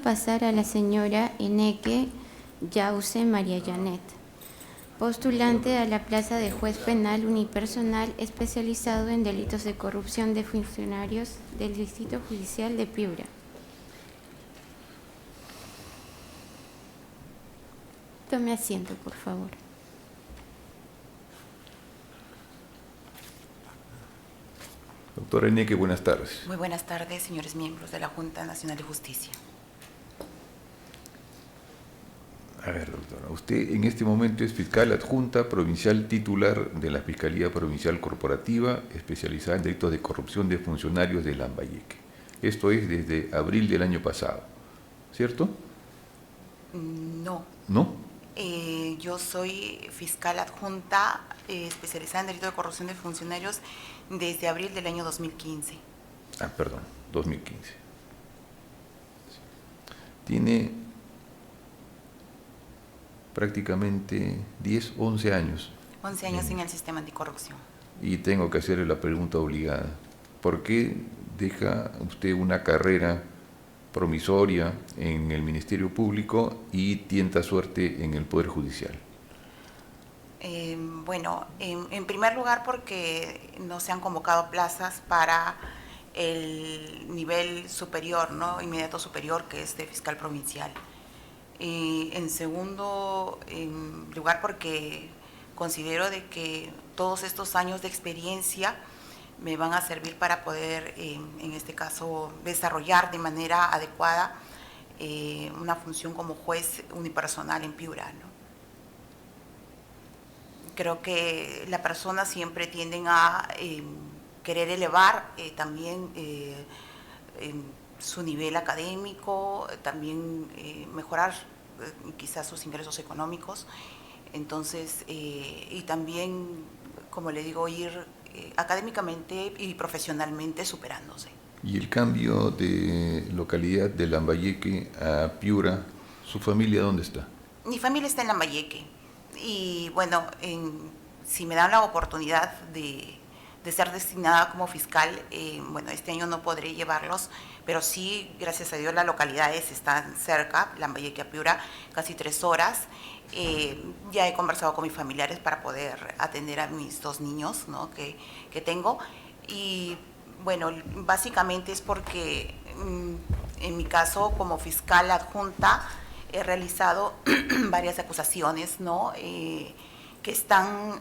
pasar a la señora Eneque Yause María Janet, postulante a la plaza de juez penal unipersonal especializado en delitos de corrupción de funcionarios del Distrito Judicial de Piura. Tome asiento, por favor. Doctora Eneque, buenas tardes. Muy buenas tardes, señores miembros de la Junta Nacional de Justicia. A ver, doctora, usted en este momento es fiscal adjunta provincial titular de la Fiscalía Provincial Corporativa especializada en delitos de corrupción de funcionarios de Lambayeque. Esto es desde abril del año pasado, ¿cierto? No. ¿No? Yo soy fiscal adjunta especializada en delitos de corrupción de funcionarios desde abril del año 2015. Ah, perdón, 2015. Tiene prácticamente 10, 11 años. 11 años en el sistema anticorrupción. Y tengo que hacerle la pregunta obligada. ¿Por qué deja usted una carrera promisoria en el Ministerio Público y tienta suerte en el Poder Judicial? Bueno, en primer lugar porque no se han convocado plazas para el nivel superior, ¿no? Inmediato superior, que es de fiscal provincial. En segundo lugar porque considero de que todos estos años de experiencia me van a servir para poder, en este caso, desarrollar de manera adecuada una función como juez unipersonal en Piura, ¿no? Creo que las personas siempre tienden a querer elevar también su nivel académico, también mejorar quizás sus ingresos económicos, entonces, y también, como le digo, ir académicamente y profesionalmente superándose. Y el cambio de localidad de Lambayeque a Piura, ¿su familia dónde está? Mi familia está en Lambayeque y bueno, si me dan la oportunidad de ser destinada como fiscal, bueno, este año no podré llevarlos, pero sí, gracias a Dios, las localidades están cerca, Lambayeque a Piura, casi 3 horas. Ya he conversado con mis familiares para poder atender a mis 2 niños, ¿no? que tengo. Y bueno, básicamente es porque en mi caso, como fiscal adjunta, he realizado varias acusaciones, ¿no? Que están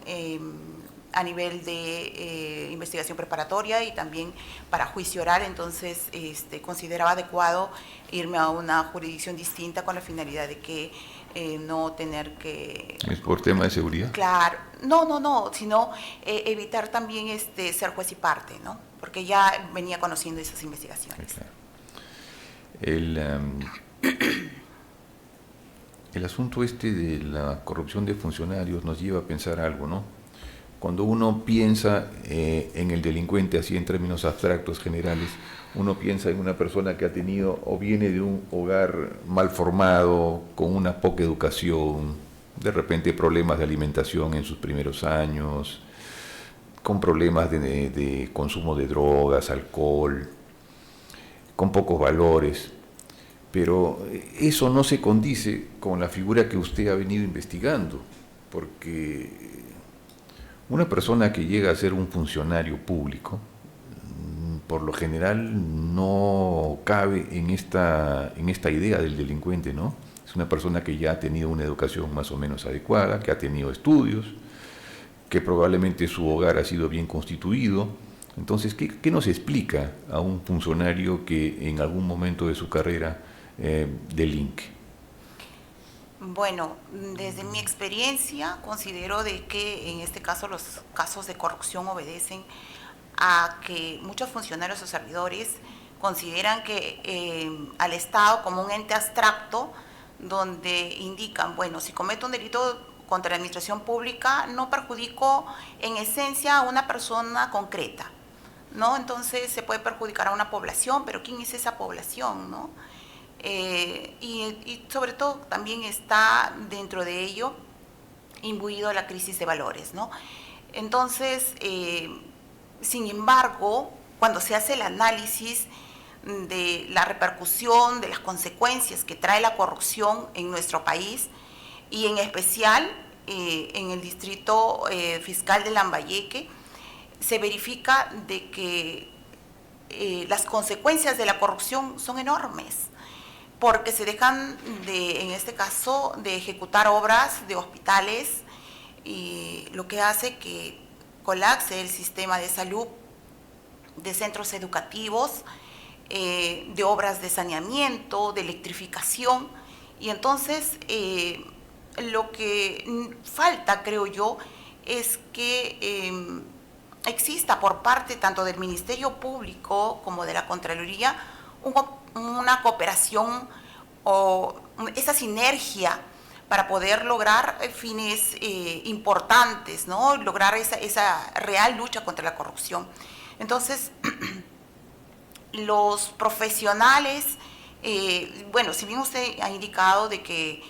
a nivel de investigación preparatoria y también para juicio oral, entonces consideraba adecuado irme a una jurisdicción distinta con la finalidad de que no tener que... ¿Es por tema de seguridad? Claro, no, sino evitar también ser juez y parte, ¿no? Porque ya venía conociendo esas investigaciones. Claro. El asunto de la corrupción de funcionarios nos lleva a pensar algo, ¿no? Cuando uno piensa en el delincuente, así en términos abstractos generales, uno piensa en una persona que ha tenido o viene de un hogar mal formado, con una poca educación, de repente problemas de alimentación en sus primeros años, con problemas de consumo de drogas, alcohol, con pocos valores. Pero eso no se condice con la figura que usted ha venido investigando, porque una persona que llega a ser un funcionario público, por lo general no cabe en esta idea del delincuente, ¿no? Es una persona que ya ha tenido una educación más o menos adecuada, que ha tenido estudios, que probablemente su hogar ha sido bien constituido. Entonces, ¿qué nos explica a un funcionario que en algún momento de su carrera delinque? Bueno, desde mi experiencia considero de que en este caso los casos de corrupción obedecen a que muchos funcionarios o servidores consideran que al Estado como un ente abstracto donde indican, bueno, si cometo un delito contra la administración pública no perjudico en esencia a una persona concreta, ¿no? Entonces se puede perjudicar a una población, pero ¿quién es esa población, no? Y sobre todo también está dentro de ello imbuido la crisis de valores, ¿no? Entonces, sin embargo, cuando se hace el análisis de la repercusión, de las consecuencias que trae la corrupción en nuestro país y en especial en el distrito fiscal de Lambayeque, se verifica de que las consecuencias de la corrupción son enormes, porque se dejan en este caso, de ejecutar obras de hospitales, y lo que hace que colapse el sistema de salud, de centros educativos, de obras de saneamiento, de electrificación, y entonces lo que falta, creo yo, es que exista por parte tanto del Ministerio Público como de la Contraloría una cooperación o esa sinergia para poder lograr fines importantes, ¿no? Lograr esa real lucha contra la corrupción. Entonces, los profesionales, bueno, si bien usted ha indicado de que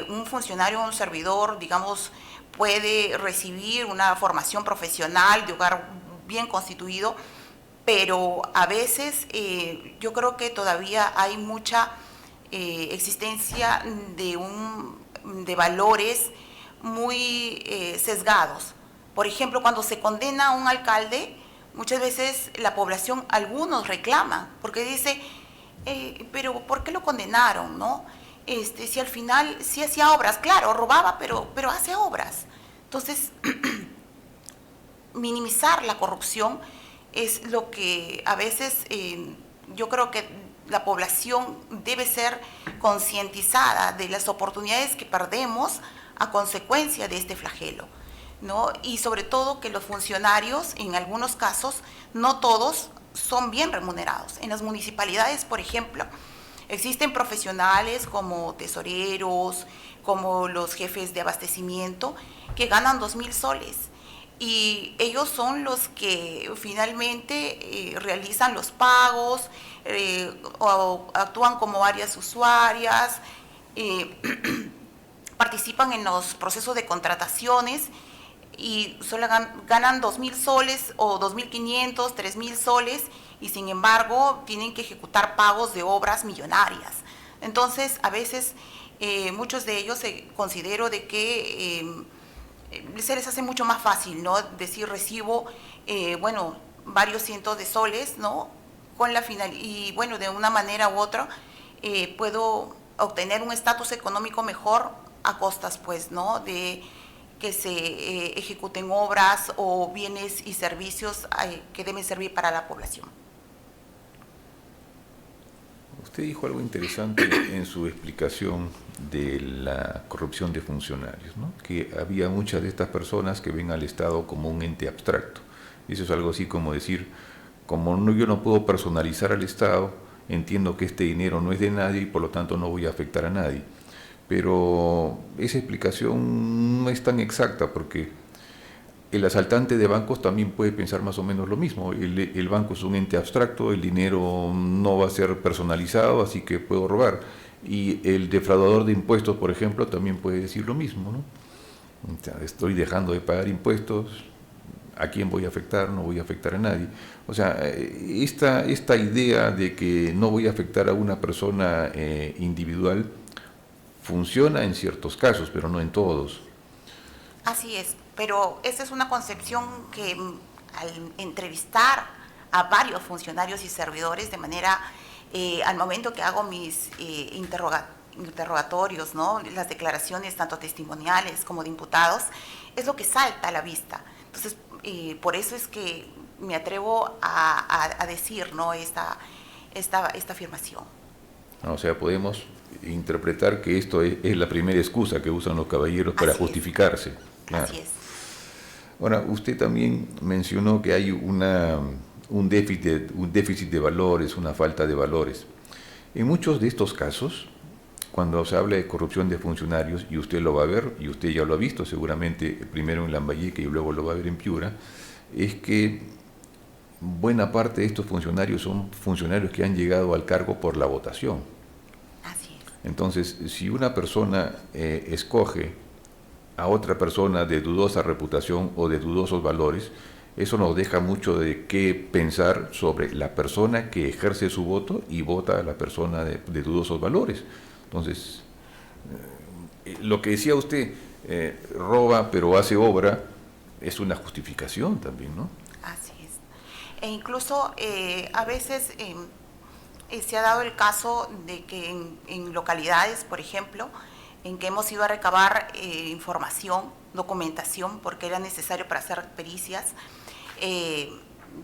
un funcionario o un servidor, digamos, puede recibir una formación profesional de hogar bien constituido, pero a veces yo creo que todavía hay mucha existencia de valores muy sesgados. Por ejemplo, cuando se condena a un alcalde, muchas veces la población, algunos reclaman, porque dice, pero ¿por qué lo condenaron, no? Si al final sí hacía obras, claro, robaba, pero hace obras. Entonces, minimizar la corrupción es lo que a veces yo creo que la población debe ser concientizada de las oportunidades que perdemos a consecuencia de este flagelo, ¿no? Y sobre todo que los funcionarios, en algunos casos, no todos son bien remunerados. En las municipalidades, por ejemplo, existen profesionales como tesoreros, como los jefes de abastecimiento, que ganan 2,000 soles. Y ellos son los que finalmente realizan los pagos, o actúan como áreas usuarias, participan en los procesos de contrataciones y solo ganan 2,000 soles o 2,500, 3,000 soles, y sin embargo tienen que ejecutar pagos de obras millonarias. Entonces, a veces muchos de ellos considero de que se les hace mucho más fácil, ¿no? Decir, recibo, bueno, varios cientos de soles, ¿no? Con la final, y bueno, de una manera u otra puedo obtener un estatus económico mejor a costas, pues, ¿no? De que se ejecuten obras o bienes y servicios que deben servir para la población. Usted dijo algo interesante en su explicación de la corrupción de funcionarios, ¿no? Que había muchas de estas personas que ven al Estado como un ente abstracto. Eso es algo así como decir, como yo no puedo personalizar al Estado, entiendo que este dinero no es de nadie y por lo tanto no voy a afectar a nadie. Pero esa explicación no es tan exacta, porque el asaltante de bancos también puede pensar más o menos lo mismo. El banco es un ente abstracto, el dinero no va a ser personalizado, así que puedo robar. Y el defraudador de impuestos, por ejemplo, también puede decir lo mismo, ¿no? O sea, estoy dejando de pagar impuestos, ¿a quién voy a afectar? No voy a afectar a nadie. O sea, esta idea de que no voy a afectar a una persona individual funciona en ciertos casos, pero no en todos. Así es, pero esa es una concepción que al entrevistar a varios funcionarios y servidores de manera, al momento que hago mis interrogatorios, ¿no? Las declaraciones tanto testimoniales como de imputados, es lo que salta a la vista. Entonces, por eso es que me atrevo a decir, ¿no? esta afirmación. O sea, podemos interpretar que esto es la primera excusa que usan los caballeros para justificarse. Claro. Así es. Ahora, usted también mencionó que hay un déficit de valores, una falta de valores. En muchos de estos casos, cuando se habla de corrupción de funcionarios, y usted lo va a ver, y usted ya lo ha visto seguramente, primero en Lambayeque y luego lo va a ver en Piura, es que buena parte de estos funcionarios son funcionarios que han llegado al cargo por la votación. Así es. Entonces, si una persona escoge a otra persona de dudosa reputación o de dudosos valores, Eso nos deja mucho de qué pensar sobre la persona que ejerce su voto y vota a la persona de dudosos valores. Entonces, lo que decía usted, roba pero hace obra, es una justificación también, ¿no? Así es. E incluso a veces se ha dado el caso de que en localidades, por ejemplo, en que hemos ido a recabar información, documentación, porque era necesario para hacer pericias,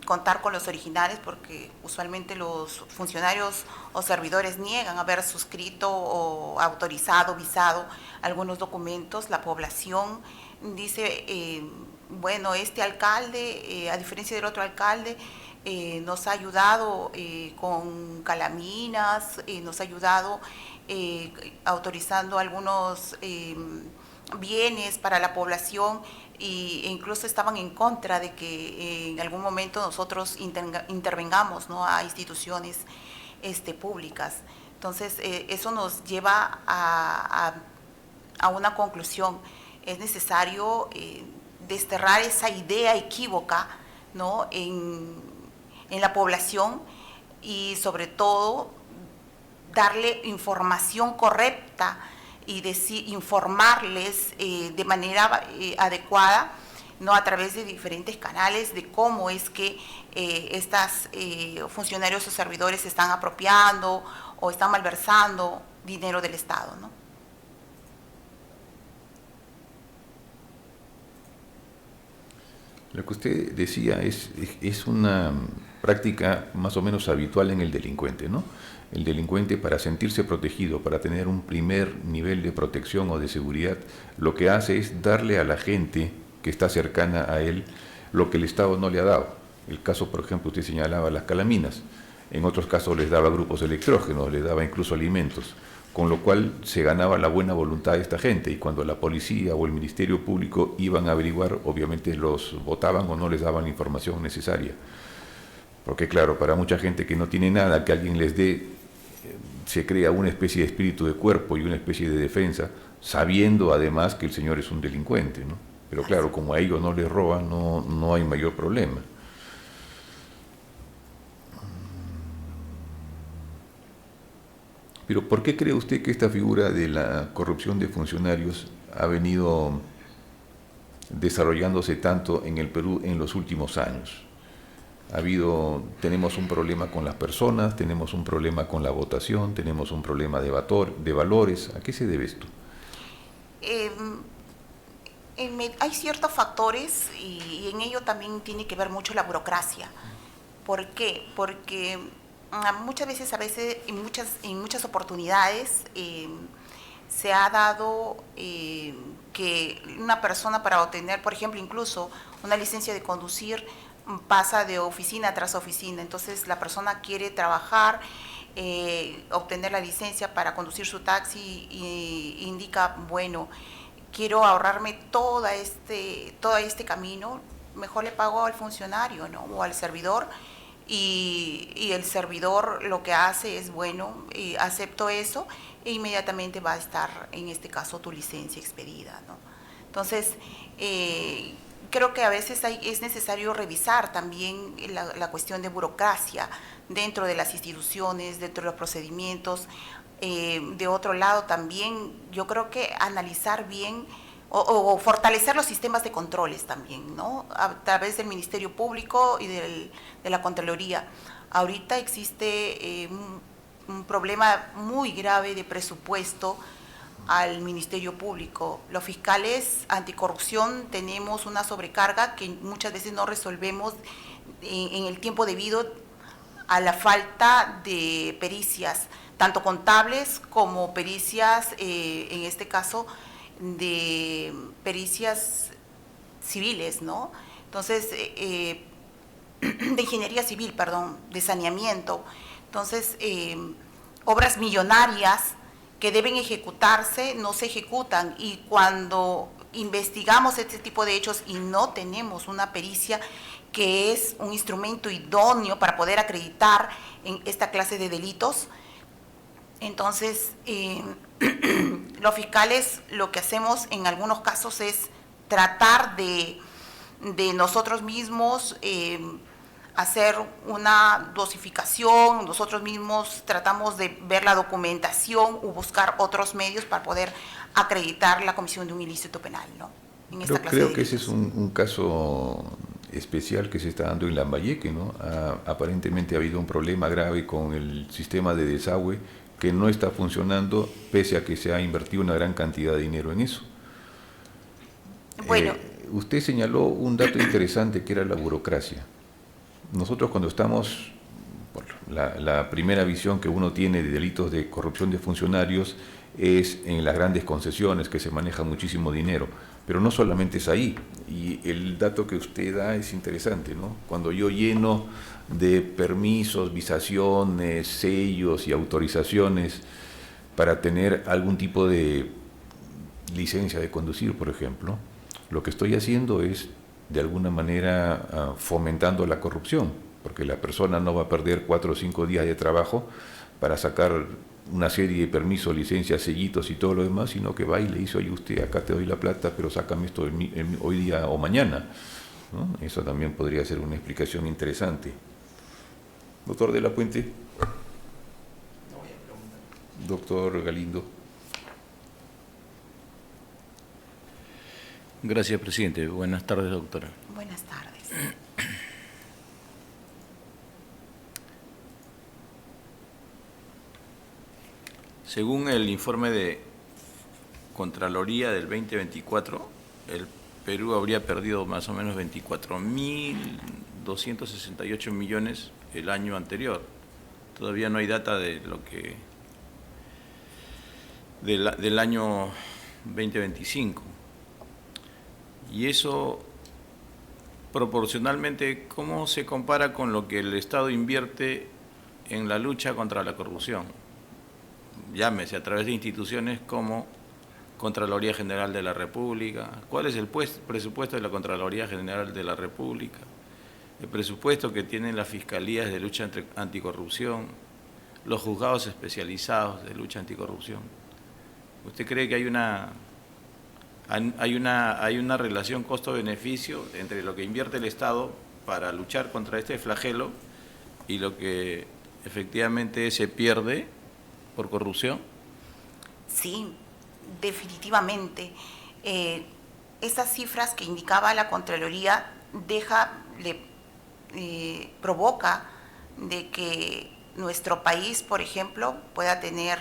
contar con los originales, porque usualmente los funcionarios o servidores niegan haber suscrito o autorizado, visado algunos documentos. La población dice, bueno, este alcalde, a diferencia del otro alcalde, nos ha ayudado con calaminas, nos ha ayudado autorizando algunos bienes para la población, e incluso estaban en contra de que en algún momento nosotros intervengamos, ¿no?, a instituciones públicas. Entonces, eso nos lleva a una conclusión. Es necesario desterrar esa idea equívoca, ¿no?, en la población, y sobre todo darle información correcta y informarles de manera adecuada, ¿no?, a través de diferentes canales, de cómo es que estos funcionarios o servidores se están apropiando o están malversando dinero del Estado, ¿no? Lo que usted decía es una práctica más o menos habitual en el delincuente, ¿no? El delincuente, para sentirse protegido, para tener un primer nivel de protección o de seguridad, lo que hace es darle a la gente que está cercana a él lo que el Estado no le ha dado. El caso, por ejemplo, usted señalaba las calaminas. En otros casos les daba grupos electrógenos, les daba incluso alimentos, con lo cual se ganaba la buena voluntad de esta gente, y cuando la policía o el Ministerio Público iban a averiguar, obviamente los votaban o no les daban la información necesaria. Porque claro, para mucha gente que no tiene nada, que alguien les dé, se crea una especie de espíritu de cuerpo y una especie de defensa, sabiendo además que el señor es un delincuente, ¿no? Pero claro, como a ellos no les roban, no hay mayor problema. Pero ¿por qué cree usted que esta figura de la corrupción de funcionarios ha venido desarrollándose tanto en el Perú en los últimos años? Tenemos un problema con las personas, tenemos un problema con la votación, tenemos un problema de valores. ¿A qué se debe esto? Hay ciertos factores, y en ello también tiene que ver mucho la burocracia. ¿Por qué? Porque muchas veces, en muchas oportunidades, se ha dado que una persona, para obtener, por ejemplo, incluso una licencia de conducir, pasa de oficina tras oficina. Entonces la persona quiere trabajar, obtener la licencia para conducir su taxi, y indica, bueno, quiero ahorrarme todo este camino, mejor le pago al funcionario, ¿no?, o al servidor, y el servidor lo que hace es, bueno, acepto eso, e inmediatamente va a estar, en este caso, tu licencia expedida, ¿no? Entonces, creo que a veces es necesario revisar también la cuestión de burocracia dentro de las instituciones, dentro de los procedimientos. De otro lado también, yo creo que analizar bien o fortalecer los sistemas de controles también, ¿no?, a través del Ministerio Público y de la Contraloría. Ahorita existe un problema muy grave de presupuesto al Ministerio Público. Los fiscales anticorrupción tenemos una sobrecarga que muchas veces no resolvemos en el tiempo debido a la falta de pericias, tanto contables como pericias, en este caso, de pericias civiles, ¿no? Entonces, de ingeniería civil, perdón, de saneamiento. Entonces, obras millonarias que deben ejecutarse no se ejecutan, y cuando investigamos este tipo de hechos y no tenemos una pericia, que es un instrumento idóneo para poder acreditar en esta clase de delitos, entonces los fiscales lo que hacemos en algunos casos es tratar de de nosotros mismos hacer una dosificación, nosotros mismos tratamos de ver la documentación o buscar otros medios para poder acreditar la comisión de un ilícito penal, ¿no? En esta clase Creo de que ese delitos. es un caso especial que se está dando en Lambayeque, ¿no? Aparentemente ha habido un problema grave con el sistema de desagüe que no está funcionando pese a que se ha invertido una gran cantidad de dinero en eso. Bueno, Usted señaló un dato interesante que era la burocracia. Nosotros cuando estamos, por la primera visión que uno tiene de delitos de corrupción de funcionarios es en las grandes concesiones que se maneja muchísimo dinero, pero no solamente es ahí, y el dato que usted da es interesante, ¿no? Cuando yo lleno de permisos, visaciones, sellos y autorizaciones para tener algún tipo de licencia de conducir, por ejemplo, lo que estoy haciendo es de alguna manera fomentando la corrupción, porque la persona no va a perder 4 o 5 días de trabajo para sacar una serie de permisos, licencias, sellitos y todo lo demás, sino que va y le dice, oye, usted acá te doy la plata, pero sácame esto hoy día o mañana, ¿no? Eso también podría ser una explicación interesante. Doctor de la Puente. Doctor Galindo. Gracias, presidente. Buenas tardes, doctora. buenas tardes. Según el informe de Contraloría del 2024, el Perú habría perdido más o menos 24.268 millones el año anterior. Todavía no hay data de lo que del año 2025. Y eso, proporcionalmente, ¿cómo se compara con lo que el Estado invierte en la lucha contra la corrupción? Llámese a través de instituciones como Contraloría General de la República. ¿Cuál es el presupuesto de la Contraloría General de la República? El presupuesto que tienen las fiscalías de lucha anticorrupción, los juzgados especializados de lucha anticorrupción. ¿Usted cree que hay una relación costo-beneficio entre lo que invierte el Estado para luchar contra este flagelo y lo que efectivamente se pierde por corrupción? Sí, definitivamente. Esas cifras que indicaba la Contraloría provoca de que nuestro país, por ejemplo, pueda tener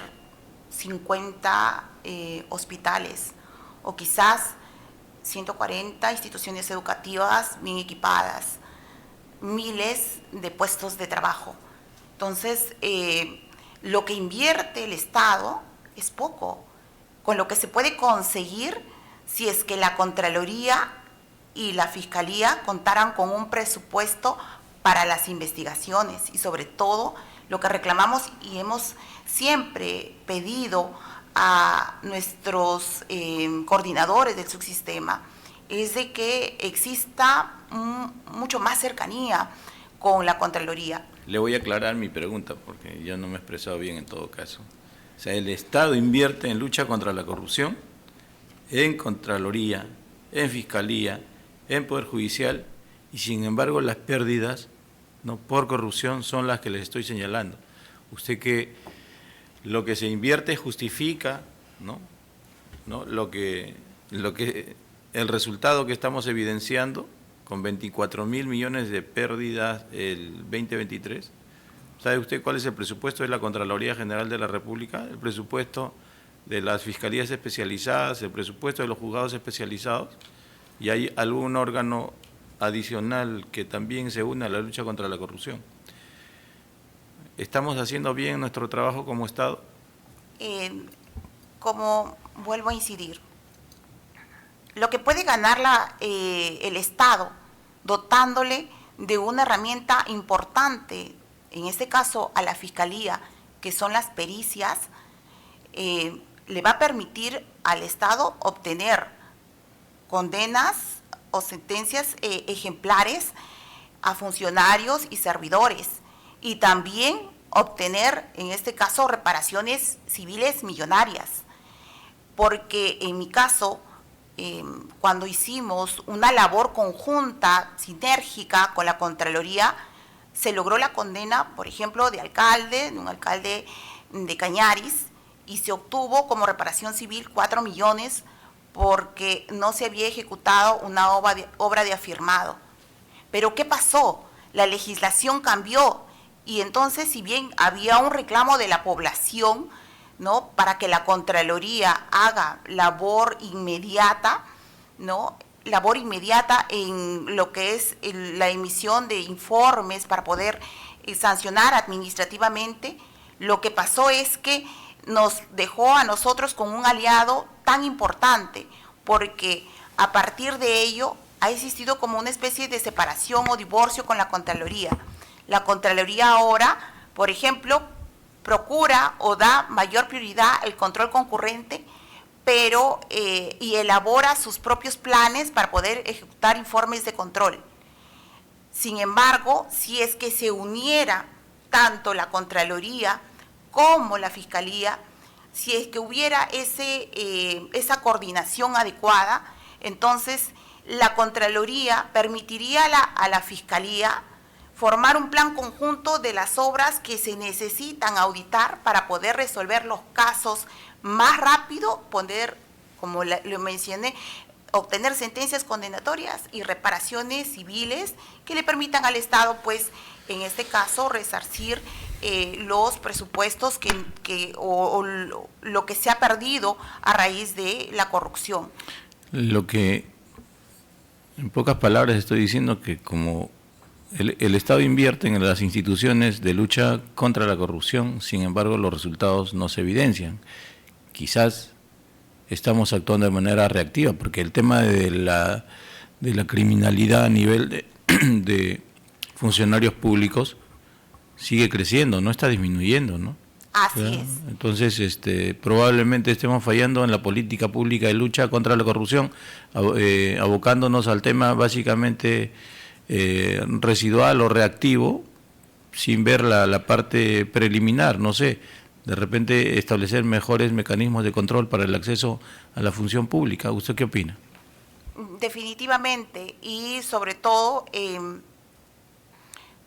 50 hospitales o quizás 140 instituciones educativas bien equipadas, miles de puestos de trabajo. Entonces, lo que invierte el Estado es poco, con lo que se puede conseguir si es que la Contraloría y la Fiscalía contaran con un presupuesto para las investigaciones y sobre todo lo que reclamamos y hemos siempre pedido a nuestros coordinadores del subsistema es de que exista mucho más cercanía con la Contraloría. Le voy a aclarar mi pregunta porque yo no me he expresado bien en todo caso. O sea, el Estado invierte en lucha contra la corrupción, en Contraloría, en Fiscalía, en Poder Judicial, y sin embargo las pérdidas, ¿no?, por corrupción son las que les estoy señalando. Usted que lo que se invierte justifica, ¿no? El resultado que estamos evidenciando con 24.000 millones de pérdidas el 2023. ¿Sabe usted cuál es el presupuesto de la Contraloría General de la República? El presupuesto de las fiscalías especializadas, el presupuesto de los juzgados especializados, y hay algún órgano adicional que también se une a la lucha contra la corrupción. ¿Estamos haciendo bien nuestro trabajo como Estado? Como vuelvo a incidir, lo que puede ganar el Estado dotándole de una herramienta importante, en este caso a la Fiscalía, que son las pericias, le va a permitir al Estado obtener condenas o sentencias ejemplares a funcionarios y servidores y también obtener, en este caso, reparaciones civiles millonarias. Porque en mi caso, cuando hicimos una labor conjunta, sinérgica con la Contraloría, se logró la condena, por ejemplo, de un alcalde de Cañaris, y se obtuvo como reparación civil 4 millones porque no se había ejecutado una obra de afirmado. Pero ¿qué pasó? La legislación cambió y entonces, si bien había un reclamo de la población, ¿no?, para que la Contraloría haga labor inmediata, ¿no?, labor inmediata en lo que es la emisión de informes para poder sancionar administrativamente, lo que pasó es que nos dejó a nosotros con un aliado tan importante, porque a partir de ello ha existido como una especie de separación o divorcio con la Contraloría. La Contraloría ahora, por ejemplo, procura o da mayor prioridad al control concurrente, pero y elabora sus propios planes para poder ejecutar informes de control. Sin embargo, si es que se uniera tanto la Contraloría como la Fiscalía, si es que hubiera esa coordinación adecuada, entonces la Contraloría permitiría a la Fiscalía formar un plan conjunto de las obras que se necesitan auditar para poder resolver los casos más rápido, poder, como lo mencioné, obtener sentencias condenatorias y reparaciones civiles que le permitan al Estado, pues, en este caso, resarcir los presupuestos o lo que se ha perdido a raíz de la corrupción. Lo que, en pocas palabras, estoy diciendo que como el Estado invierte en las instituciones de lucha contra la corrupción, sin embargo, los resultados no se evidencian. Quizás estamos actuando de manera reactiva, porque el tema de la criminalidad a nivel de funcionarios públicos sigue creciendo, no está disminuyendo, ¿no? Así es. Entonces, probablemente estemos fallando en la política pública de lucha contra la corrupción, abocándonos al tema básicamente residual o reactivo, sin ver la parte preliminar, no sé, de repente establecer mejores mecanismos de control para el acceso a la función pública. ¿Usted qué opina? Definitivamente, y sobre todo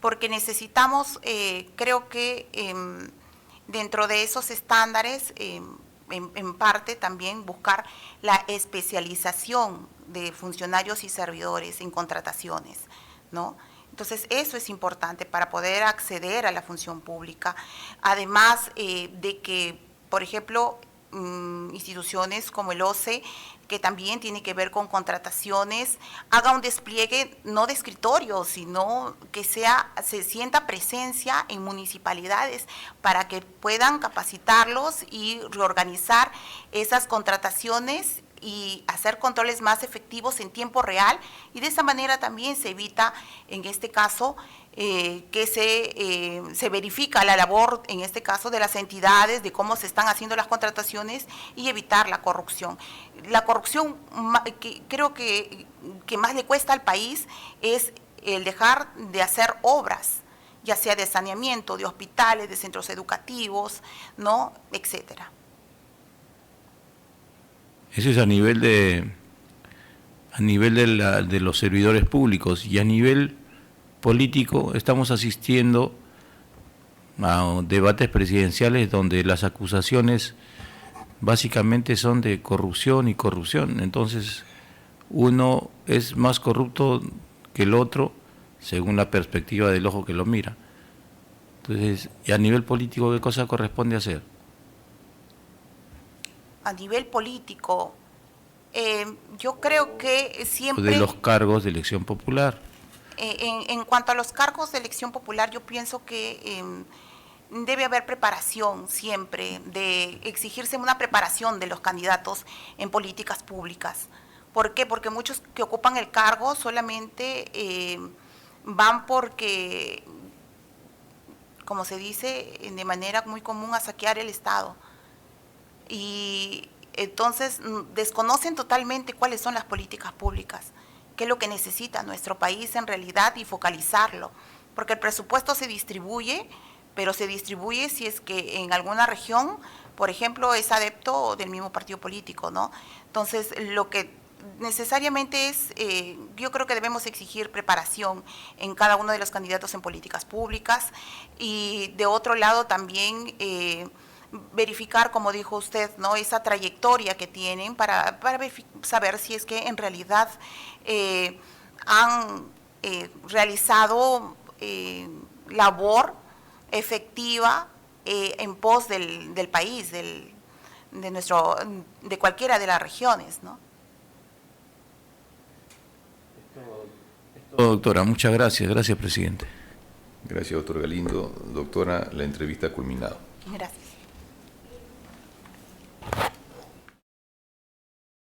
porque necesitamos, creo que dentro de esos estándares, en parte también buscar la especialización de funcionarios y servidores en contrataciones, ¿no? Entonces, eso es importante para poder acceder a la función pública. Además de que, por ejemplo, instituciones como el OCE, que también tiene que ver con contrataciones, haga un despliegue no de escritorio, sino que se sienta presencia en municipalidades para que puedan capacitarlos y reorganizar esas contrataciones y hacer controles más efectivos en tiempo real, y de esa manera también se evita, en este caso, que se verifica la labor, en este caso, de las entidades, de cómo se están haciendo las contrataciones y evitar la corrupción. La corrupción que creo que más le cuesta al país es el dejar de hacer obras, ya sea de saneamiento, de hospitales, de centros educativos, ¿no?, etcétera. Eso es a nivel de los servidores públicos, y a nivel político estamos asistiendo a debates presidenciales donde las acusaciones básicamente son de corrupción y corrupción. Entonces, uno es más corrupto que el otro según la perspectiva del ojo que lo mira. Entonces, y a nivel político, ¿qué cosa corresponde hacer? A nivel político, yo creo que siempre... De los cargos de elección popular. En cuanto a los cargos de elección popular, yo pienso que debe haber preparación siempre, de exigirse una preparación de los candidatos en políticas públicas. ¿Por qué? Porque muchos que ocupan el cargo solamente van porque, como se dice de manera muy común, a saquear el Estado. Y entonces desconocen totalmente cuáles son las políticas públicas, qué es lo que necesita nuestro país en realidad, y focalizarlo, porque el presupuesto se distribuye, pero se distribuye si es que en alguna región, por ejemplo, es adepto del mismo partido político, ¿no? Entonces, lo que necesariamente es, yo creo que debemos exigir preparación en cada uno de los candidatos en políticas públicas y de otro lado también verificar, como dijo usted, ¿no?, esa trayectoria que tienen para saber si es que en realidad han realizado labor efectiva en pos del país, de cualquiera de las regiones, ¿no? Doctora, muchas gracias. Gracias, presidente. Gracias, doctor Galindo. Doctora, la entrevista ha culminado. Gracias.